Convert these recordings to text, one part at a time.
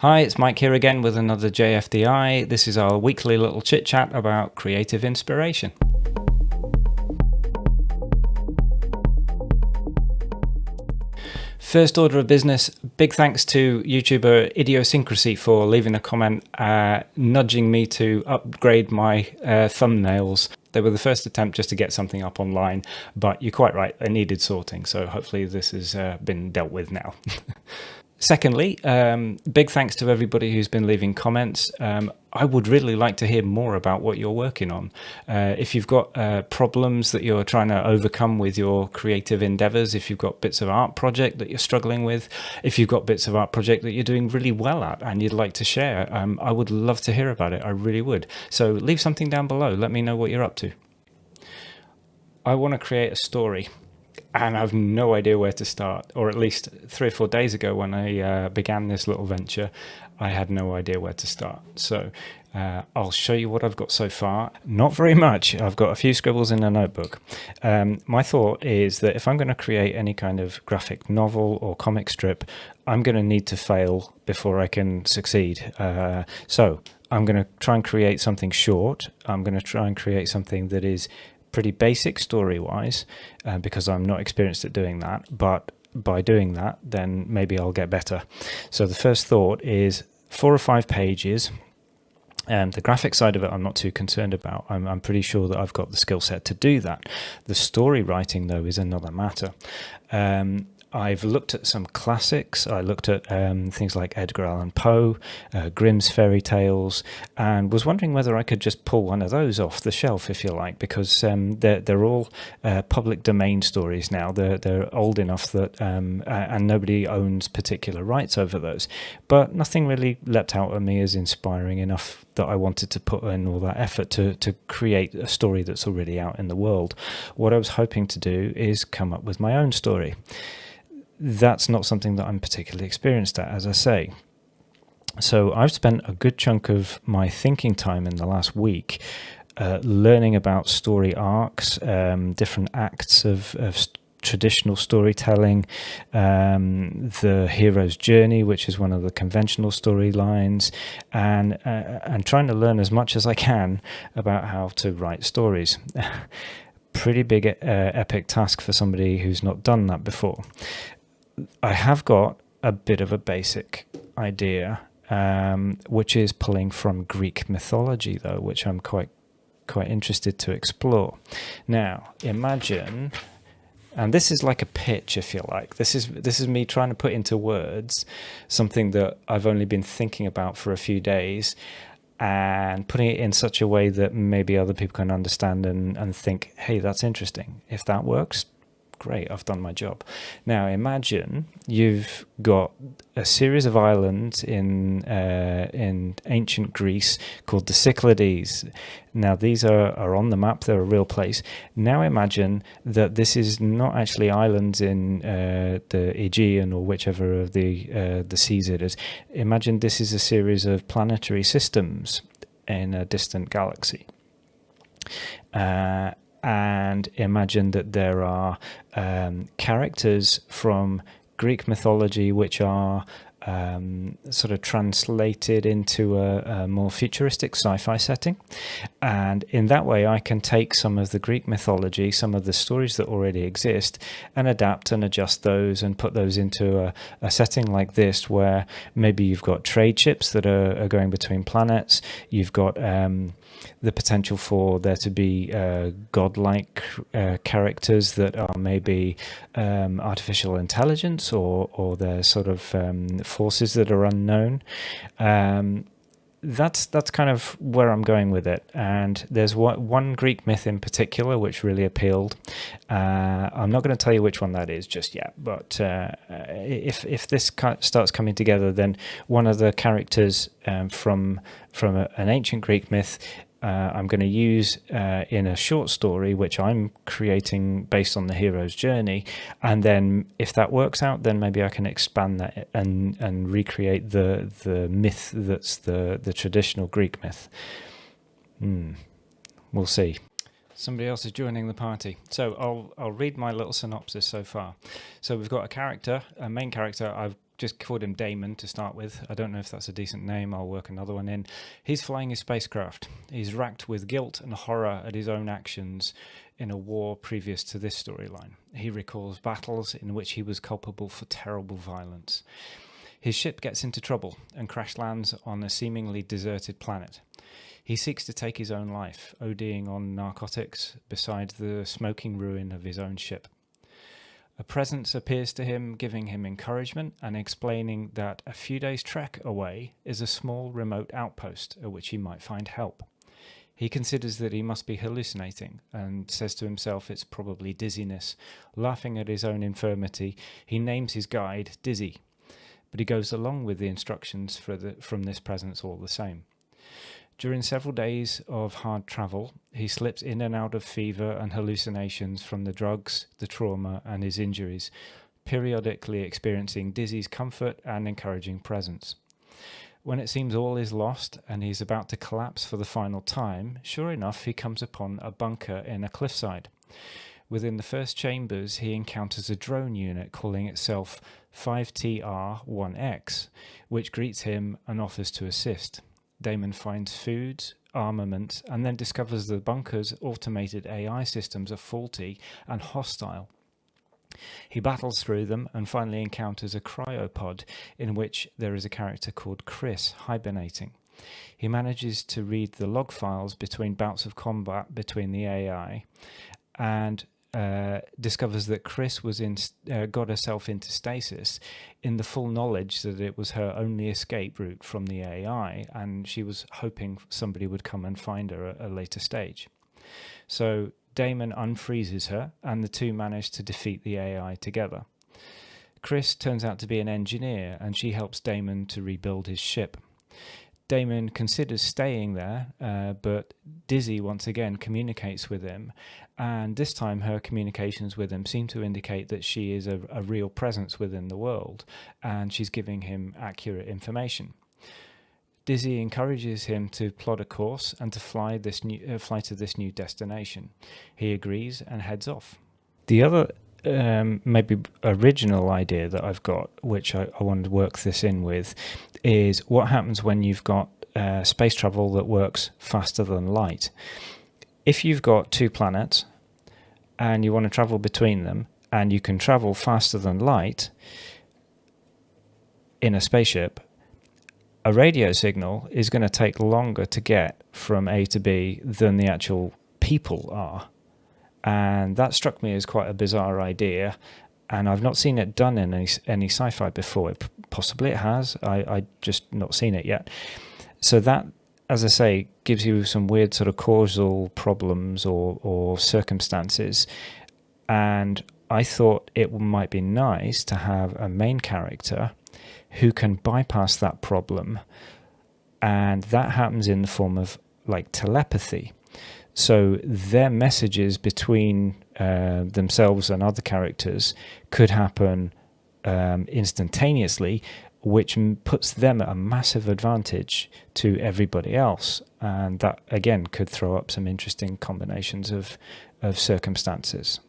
Hi, it's Mike here again with another JFDI. This is our weekly little chit chat about creative inspiration. First order of business, big thanks to YouTuber Idiosyncrasy for leaving a comment nudging me to upgrade my thumbnails. They were the first attempt just to get something up online, but you're quite right, they needed sorting, so hopefully this has been dealt with now. Secondly, big thanks to everybody who's been leaving comments. I would really like to hear more about what you're working on. If you've got problems that you're trying to overcome with your creative endeavors, if you've got bits of art project that you're struggling with, if you've got bits of art project that you're doing really well at and you'd like to share, I would love to hear about it. I really would. So leave something down below. Let me know what you're up to. I want to create a story. And I have no idea where to start, or at least 3 or 4 days ago when I began this little venture, I had no idea where to start. So I'll show you what I've got so far. Not very much. I've got a few scribbles in a notebook. My thought is that if I'm going to create any kind of graphic novel or comic strip, I'm going to need to fail before I can succeed. So I'm going to try and create something short. I'm going to try and create something that is pretty basic story-wise, because I'm not experienced at doing that, but by doing that then maybe I'll get better. So the first thought is 4 or 5 pages. The graphic side of it I'm not too concerned about. I'm pretty sure that I've got the skill set to do that. The story writing though is another matter. I've looked at some classics. I looked at things like Edgar Allan Poe, Grimm's fairy tales, and was wondering whether I could just pull one of those off the shelf, if you like, because they're all public domain stories now. They're old enough that and nobody owns particular rights over those. But nothing really leapt out at me as inspiring enough that I wanted to put in all that effort to create a story that's already out in the world. What I was hoping to do is come up with my own story. That's not something that I'm particularly experienced at, as I say. So I've spent a good chunk of my thinking time in the last week learning about story arcs, different acts of traditional storytelling, the hero's journey, which is one of the conventional storylines, and trying to learn as much as I can about how to write stories. Pretty big epic task for somebody who's not done that before. I have got a bit of a basic idea, which is pulling from Greek mythology, though, which I'm quite interested to explore. Now, imagine, and this is like a pitch, if you like. This is me trying to put into words something that I've only been thinking about for a few days, and putting it in such a way that maybe other people can understand and think, hey, that's interesting. If that works, great, I've done my job. Now imagine you've got a series of islands in ancient Greece called the Cyclades. Now these are on the map, they're a real place. Now imagine that this is not actually islands in the Aegean or whichever of the seas it is. Imagine this is a series of planetary systems in a distant galaxy. And imagine that there are characters from Greek mythology which are sort of translated into a more futuristic sci-fi setting, and in that way I can take some of the Greek mythology, some of the stories that already exist, and adapt and adjust those and put those into a setting like this, where maybe you've got trade ships that are going between planets, you've got the potential for there to be godlike characters that are maybe artificial intelligence, or they're sort of forces that are unknown. That's kind of where I'm going with it. And there's one Greek myth in particular which really appealed. I'm not going to tell you which one that is just yet, but if this starts coming together, then one of the characters from an ancient Greek myth I'm going to use in a short story which I'm creating based on the hero's journey, and then if that works out, then maybe I can expand that and recreate the myth that's the traditional Greek myth. We'll see. Somebody else is joining the party. So I'll read my little synopsis so far. So we've got a main character. I've just called him Damon to start with. I don't know if that's a decent name. I'll work another one in. He's flying his spacecraft. He's racked with guilt and horror at his own actions in a war previous to this storyline. He recalls battles in which he was culpable for terrible violence. His ship gets into trouble and crash lands on a seemingly deserted planet. He seeks to take his own life, ODing on narcotics beside the smoking ruin of his own ship. A presence appears to him, giving him encouragement and explaining that a few days' trek away is a small remote outpost at which he might find help. He considers that he must be hallucinating and says to himself it's probably dizziness. Laughing at his own infirmity, he names his guide Dizzy, but he goes along with the instructions from this presence all the same. During several days of hard travel, he slips in and out of fever and hallucinations from the drugs, the trauma, and his injuries, periodically experiencing Dizzy's comfort and encouraging presence. When it seems all is lost and he's about to collapse for the final time, sure enough, he comes upon a bunker in a cliffside. Within the first chambers, he encounters a drone unit calling itself 5TR-1X, which greets him and offers to assist. Damon finds food, armaments, and then discovers the bunker's automated AI systems are faulty and hostile. He battles through them and finally encounters a cryopod in which there is a character called Chris hibernating. He manages to read the log files between bouts of combat between the AI and discovers that Chris was got herself into stasis in the full knowledge that it was her only escape route from the AI, and she was hoping somebody would come and find her at a later stage. So Damon unfreezes her, and the two manage to defeat the AI together. Chris turns out to be an engineer, and she helps Damon to rebuild his ship. Damon considers staying there, but Dizzy once again communicates with him, and this time her communications with him seem to indicate that she is a real presence within the world, and she's giving him accurate information. Dizzy encourages him to plot a course and to fly to this new destination. He agrees and heads off. The other maybe original idea that I've got, which I want to work this in with, is what happens when you've got space travel that works faster than light. If you've got two planets and you want to travel between them and you can travel faster than light in a spaceship, a radio signal is going to take longer to get from A to B than the actual people are. And that struck me as quite a bizarre idea, and I've not seen it done in any sci-fi before. Possibly it has, I just not seen it yet. So that, as I say, gives you some weird sort of causal problems or circumstances, and I thought it might be nice to have a main character who can bypass that problem, and that happens in the form of like telepathy. So their messages between themselves and other characters could happen instantaneously, which puts them at a massive advantage to everybody else. And that, again, could throw up some interesting combinations of circumstances.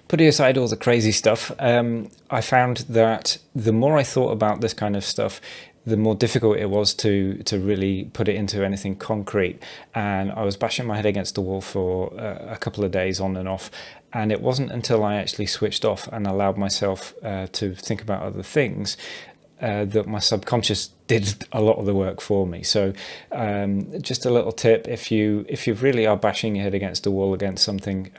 Putting aside all the crazy stuff, I found that the more I thought about this kind of stuff, the more difficult it was to really put it into anything concrete. And I was bashing my head against the wall for a couple of days on and off. And it wasn't until I actually switched off and allowed myself to think about other things that my subconscious did a lot of the work for me. So just a little tip: if you really are bashing your head against the wall against something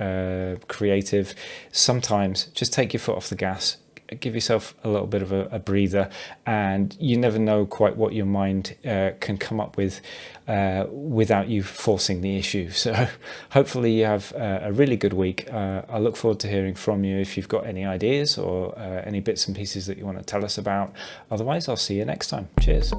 creative, sometimes just take your foot off the gas, give yourself a little bit of a breather, and you never know quite what your mind can come up with without you forcing the issue. So hopefully you have a really good week. I look forward to hearing from you if you've got any ideas or any bits and pieces that you want to tell us about. Otherwise, I'll see you next time. Cheers.